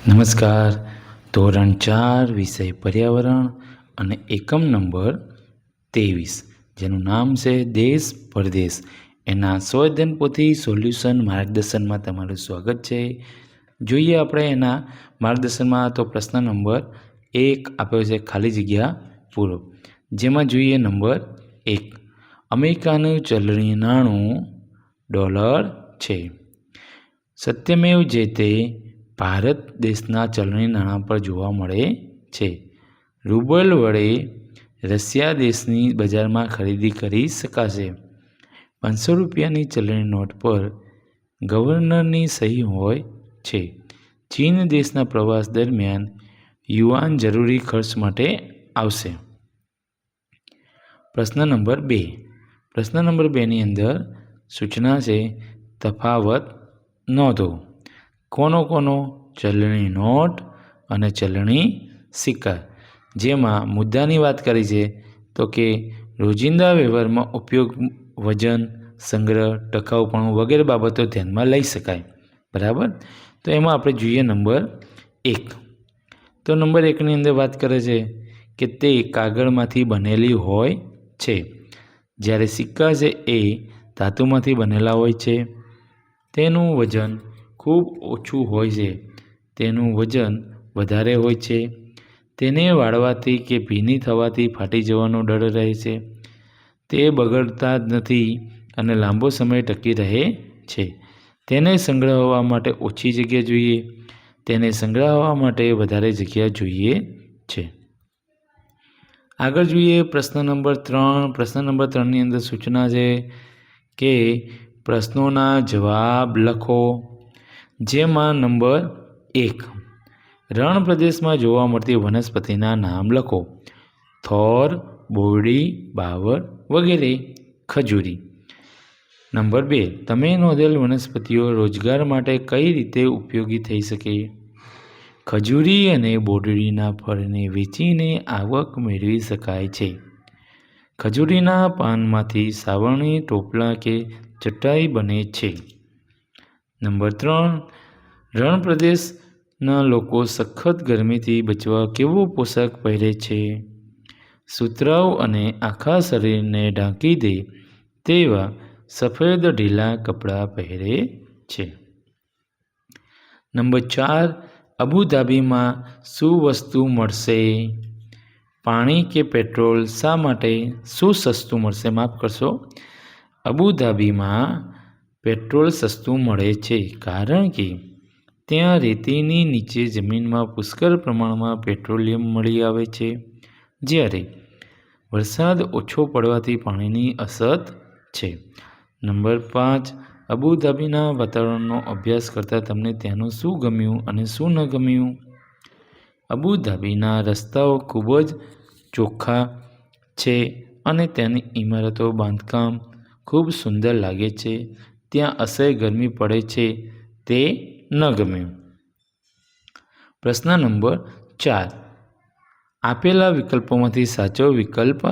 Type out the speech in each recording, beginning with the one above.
નમસ્કાર. ધોરણ 4 વિષય પર્યાવરણ અને એકમ નંબર 23 જેનું નામ છે દેશ પરદેશ એના સ્વઅધ્યયન પોથી સોલ્યુશન માર્ગદર્શનમાં તમારું સ્વાગત છે. જોઈએ આપણે એના માર્ગદર્શનમાં તો પ્રશ્ન નંબર 1 આપ્યો છે ખાલી જગ્યા પૂરો. જેમાં જોઈએ નંબર 1, અમેરિકાનું ચલણી નાણું ડોલર છે. સત્યમેવ જયતે ભારત દેશના ચલણી નાણાં પર જોવા મળે છે. રૂબલ વડે રશિયા દેશની બજારમાં ખરીદી કરી શકાશે. 500 રૂપિયાની ચલણી નોટ પર ગવર્નરની સહી હોય છે. ચીન દેશના પ્રવાસ દરમિયાન યુઆન જરૂરી ખર્ચ માટે આવશે. પ્રશ્ન નંબર 2. પ્રશ્ન નંબર 2ની અંદર સૂચના છે તફાવત નોંધો. કોનો ચલણી નોટ અને ચલણી સિક્કા. જેમાં મુદ્દાની વાત કરી છે તો કે રોજિંદા વ્યવહારમાં ઉપયોગ, વજન, સંગ્રહ, ટકાઉપણું વગેરે બાબતો ધ્યાનમાં લઈ શકાય. બરાબર. તો એમાં આપણે જોઈએ નંબર 1. તો નંબર 1ની અંદર વાત કરે છે કે તે કાગળમાંથી બનેલી હોય છે, જ્યારે સિક્કા છે એ ધાતુમાંથી બનેલા હોય છે. તેનું વજન ખૂબ ઓછું હોય છે, તેનું વજન વધારે હોય છે. તેને વાળવાથી કે ભીની થવાથી ફાટી જવાનો ડર રહે છે. તે બગડતા નથી અને લાંબો સમય ટકી રહે છે. તેને સંગ્રહવા માટે ઓછી જગ્યા જોઈએ, તેને સંગ્રહવા માટે વધારે જગ્યા જોઈએ છે. આગળ જોઈએ પ્રશ્ન નંબર 3. પ્રશ્ન નંબર 3ની અંદર સૂચના છે કે પ્રશ્નોના જવાબ લખો. જેમાં નંબર 1, રણ પ્રદેશમાં જોવા મળતી વનસ્પતિના નામ લખો. થોર, બોરડી, બાવળ વગેરે. ખજૂરી. નંબર 2, તમે નોંધેલ વનસ્પતિઓ રોજગાર માટે કઈ રીતે ઉપયોગી થઈ શકે? ખજૂરી અને બોરડીના ફળને વેચીને આવક મેળવી શકાય છે. ખજૂરીના પાનમાંથી સાવરણી, ટોપલા કે ચટાઈ બને છે. નંબર 3, રણ પ્રદેશના લોકો સખત ગરમીથી બચવા કેવો પોશાક પહેરે છે? સુતરાઉ અને આખા શરીરને ઢાંકી દે તેવા સફેદ ઢીલા કપડાં પહેરે છે. નંબર 4, અબુધાબીમાં શું વસ્તુ મળશે? પાણી કે પેટ્રોલ? શા માટે? શું સસ્તું મળશે? માફ કરશો, અબુધાબીમાં પેટ્રોલ સસ્તું મળે છે કારણ કે ત્યાં રેતીની નીચે જમીનમાં પુષ્કળ પ્રમાણમાં પેટ્રોલિયમ મળી આવે છે, જ્યારે વરસાદ ઓછો પડવાથી પાણીની અછત છે. નંબર 5, અબુધાબીના વાતાવરણનો અભ્યાસ કરતાં તમને ત્યાંનું શું ગમ્યું અને શું ન ગમ્યું? અબુધાબીના રસ્તાઓ ખૂબ જ ચોખ્ખા છે અને તેની ઇમારતો બાંધકામ ખૂબ સુંદર લાગે છે. ત્યાં અસહ્ય ગરમી પડે છે, તે ન ગમ્યું. પ્રશ્ન નંબર 4, આપેલા વિકલ્પોમાંથી સાચો વિકલ્પ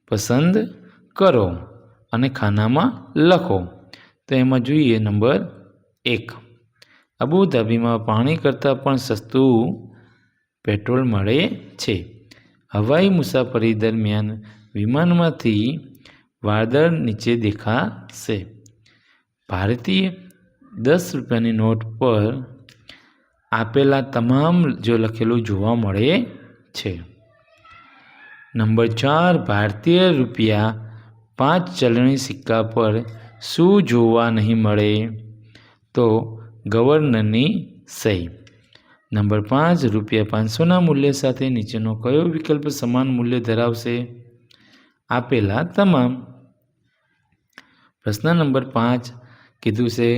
પસંદ કરો અને ખાનામાં લખો. તો એમાં જોઈએ નંબર 1, અબુધાબીમાં પાણી કરતાં પણ સસ્તું પેટ્રોલ મળે છે. હવાઈ મુસાફરી દરમિયાન વિમાનમાંથી વાદળ નીચે દેખાશે. ભારતીય 10 રૂપિયાની નોટ પર આપેલા તમામ જો લખેલું જોવા મળે છે. નંબર 4, ભારતીય રૂપિયા 5 ચલણી સિક્કા પર શું જોવા નહીં મળે? તો ગવર્નરની સહી. નંબર 5, રૂપિયા 500ના મૂલ્ય સાથે નીચેનો કયો વિકલ્પ સમાન મૂલ્ય ધરાવશે? આપેલા તમામ. પ્રશ્ન નંબર 5 કીધું છે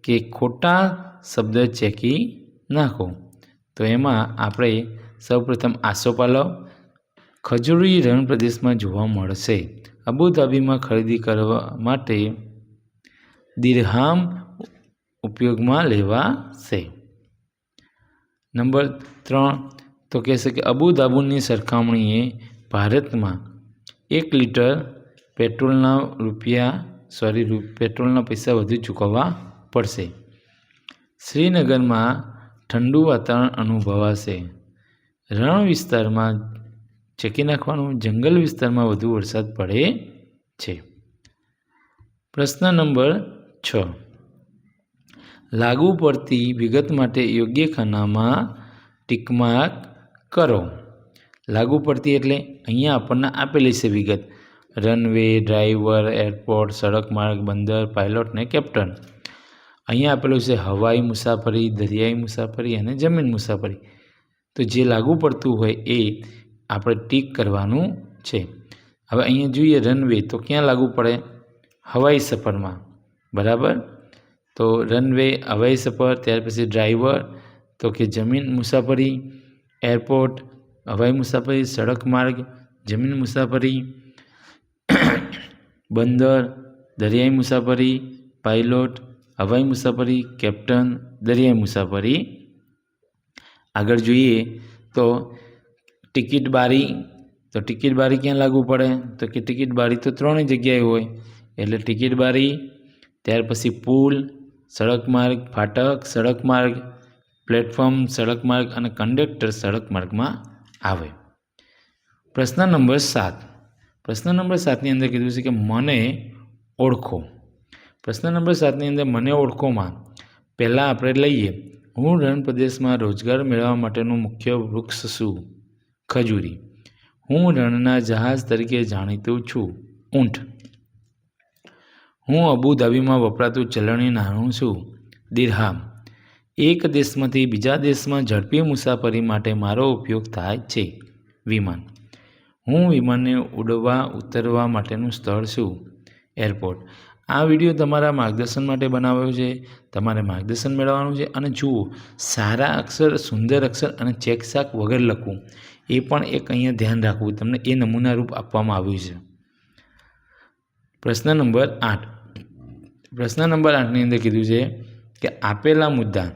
કે ખોટા શબ્દ ચેકી નાખો. તો એમાં આપણે સૌપ્રથમ આસોપાલવ. ખજૂરી રણ પ્રદેશમાં જોવા મળશે. અબુધાબીમાં ખરીદી કરવા માટે દિરહામ ઉપયોગમાં લેવાશે. નંબર 3 તો કહેશે કે અબુધાબીની સરખામણીએ ભારતમાં 1 લીટર પેટ્રોલના પૈસા વધુ ચૂકવવા પડશે. શ્રીનગરમાં ઠંડુ વાતાવરણ અનુભવાશે. રણ વિસ્તારમાં ચેકી નાખવાનું, જંગલ વિસ્તારમાં વધુ વરસાદ પડે છે. પ્રશ્ન નંબર 6. લાગુ પડતી વિગત માટે યોગ્ય ખાનામાં ટીક માર્ક કરો. લાગુ પડતી એટલે અહીંયા આપણને આપેલી છે વિગત: રનવે, ડ્રાઈવર, એરપોર્ટ, સડક માર્ગ, બંદર, પાયલોટ ને કેપ્ટન. અહીંયા આપેલું છે હવાઈ મુસાફરી, દરિયાઈ મુસાફરી અને જમીન મુસાફરી. તો જે લાગુ પડતું હોય એ આપણે ટીક કરવાનું છે. હવે અહીંયા જોઈએ રનવે, તો ક્યાં લાગુ પડે? હવાઈ સફરમાં, બરાબર. તો રનવે હવાઈ સફર. ત્યાર પછી ડ્રાઈવર તો કે જમીન મુસાફરી, એરપોર્ટ હવાઈ મુસાફરી, સડક માર્ગ જમીન મુસાફરી, બંદર દરિયાઈ મુસાફરી, પાયલોટ હવાઈ મુસાફરી, કેપ્ટન દરિયાઈ મુસાફરી. આગળ જોઈએ તો ટિકિટ બારી. તો ટિકિટ બારી ક્યાં લાગુ પડે? તો કે ટિકિટ બારી તો ત્રણેય જગ્યાએ હોય, એટલે ટિકિટ બારી. ત્યાર પછી પુલ, સડક માર્ગ, ફાટક સડક માર્ગ, પ્લેટફોર્મ સડક માર્ગ અને કંડક્ટર સડક માર્ગમાં આવે. પ્રશ્ન નંબર 7. પ્રશ્ન નંબર 7ની અંદર કીધું છે કે મને ઓળખો. પ્રશ્ન નંબર 7ની અંદર મને ઓળખોમાં પહેલાં આપણે લઈએ, હું રણ પ્રદેશમાં રોજગાર મેળવવા માટેનું મુખ્ય વૃક્ષ છું? ખજૂરી. હું રણના જહાજ તરીકે જાણીતું છું? ઊંટ. હું અબુધાબીમાં વપરાતું ચલણી નાણું છું? દિરહામ. એક દેશમાંથી બીજા દેશમાં ઝડપી મુસાફરી માટે મારો ઉપયોગ થાય છે? વિમાન. હું વિમાનને ઉડવા ઉતરવા માટેનું સ્થળ છું? એરપોર્ટ. આ વિડીયો તમારા માર્ગદર્શન માટે બનાવ્યો છે. તમારે માર્ગદર્શન મેળવવાનું છે. અને જુઓ, સારા અક્ષર, સુંદર અક્ષર અને ચેકચાક વગર લખવું, એ પણ એક અહીંયા ધ્યાન રાખવું. તમને એ નમૂના રૂપ આપવામાં આવ્યું છે. પ્રશ્ન નંબર 8. પ્રશ્ન નંબર 8ની અંદર કીધું છે કે આપેલા મુદ્દા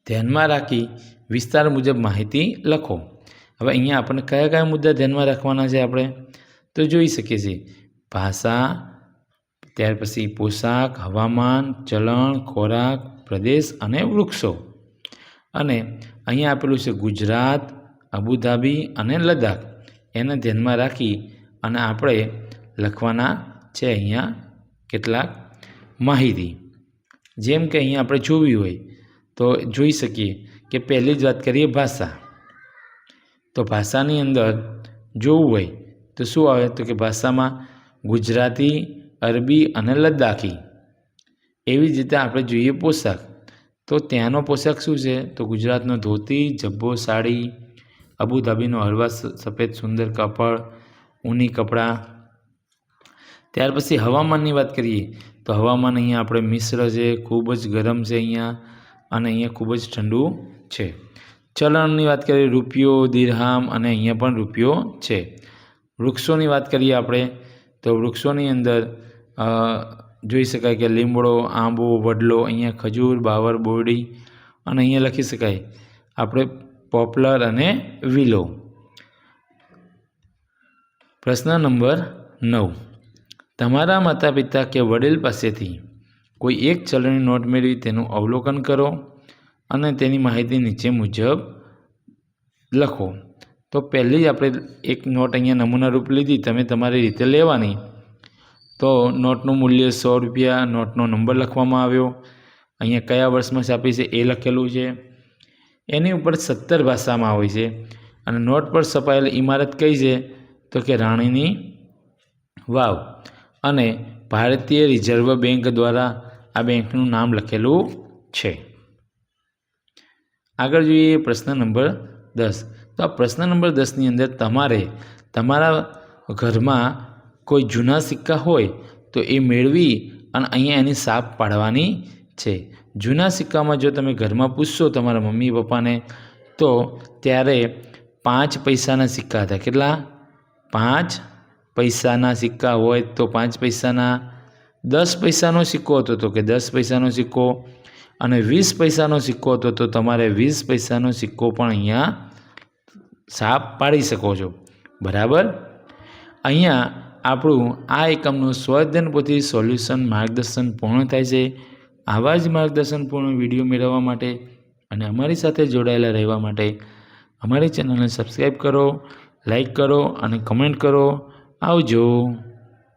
ધ્યાનમાં રાખી વિસ્તાર મુજબ માહિતી લખો. હવે અહીંયા આપણને કયા કયા મુદ્દા ધ્યાનમાં રાખવાના છે આપણે? તો જોઈ શકીએ છીએ ભાષા, ત્યાર પછી પોશાક, હવામાન, ચલણ, ખોરાક, પ્રદેશ અને વૃક્ષો. અને અહીંયા આપેલું છે ગુજરાત, અબુધાબી અને લદ્દાખ. એને ધ્યાનમાં રાખી અને આપણે લખવાના છે અહીંયા કેટલાક માહિતી. જેમ કે અહીંયા આપણે જોવી હોય તો જોઈ શકીએ કે પહેલી જ વાત કરીએ ભાષા. તો ભાષાની અંદર જોવું હોય તો શું આવે? તો કે ભાષામાં ગુજરાતી, અરબી અને લદ્દાખી. એવી જ રીતે આપણે જોઈએ પોશાક, તો ત્યાંનો પોશાક શું છે? તો ગુજરાતનો ધોતી, જબ્બો, સાડી, અબુધાબીનો હળવા સફેદ સુંદર કાપડ, ઊની કપડાં. ત્યાર પછી હવામાનની વાત કરીએ તો હવામાન અહીંયા આપણે મિશ્ર છે, ખૂબ જ ગરમ છે અહીંયા, અને અહીંયા ખૂબ જ ઠંડુ છે. ચલણની વાત કરીએ રૂપિયો, દિરહામ અને અહીંયા પણ રૂપિયો છે. વૃક્ષોની વાત કરીએ આપણે તો વૃક્ષોની અંદર જોઈ શકાય કે લીમડો, આંબો, વડલો, અહીંયા ખજૂર, બાવર, બોરડી, અને અહીંયા લખી શકાય આપણે પોપલર અને વિલો. પ્રશ્ન નંબર 9. તમારા માતા પિતા કે વડીલ પાસેથી કોઈ એક ચલણી નોટ મેળવી તેનું અવલોકન કરો અને તેની માહિતી નીચે મુજબ લખો. તો પહેલી જ આપણે એક નોટ અહીંયા નમૂના રૂપ લીધી, તમે તમારી રીતે લેવાની. તો નોટનું મૂલ્ય 100 રૂપિયા, નોટનો નંબર લખવામાં આવ્યો, અહીંયા કયા વર્ષમાં છાપી છે એ લખેલું છે. એની ઉપર 17 ભાષામાં હોય છે. અને નોટ પર છપાયેલ ઇમારત કઈ છે? તો કે રાણીની વાવ. અને ભારતીય રિઝર્વ બેંક દ્વારા આ બેંકનું નામ લખેલું છે. આગળ જોઈએ પ્રશ્ન નંબર 10. તો આ પ્રશ્ન નંબર 10ની અંદર તમારે તમારા ઘરમાં કોઈ જૂના સિક્કા હોય તો એ મેળવી અને અહીંયા એની છાપ પાડવાની છે. જૂના સિક્કામાં જો તમે ઘરમાં પૂછશો તમારા મમ્મી પપ્પાને તો ત્યારે 5 પૈસાના સિક્કા હતા. કેટલા? 5 પૈસાના સિક્કા હોય તો 5 પૈસાના. 10 પૈસાનો સિક્કો હતો તો કે 10 પૈસાનો સિક્કો. અને 20 પૈસાનો સિક્કો હતો તો તમારે 20 પૈસાનો સિક્કો પણ અહીંયા છાપ પાડી શકો છો. બરાબર. અહીંયા આપણું આ એકમનું સ્વઅધ્યયન પોથી સોલ્યુશન માર્ગદર્શન પૂર્ણ થાય છે. આવા જ માર્ગદર્શનપૂર્ણ વિડીયો મેળવવા માટે અને અમારી સાથે જોડાયેલા રહેવા માટે અમારી ચેનલને સબસ્ક્રાઈબ કરો, લાઈક કરો અને કમેન્ટ કરો. આવજો.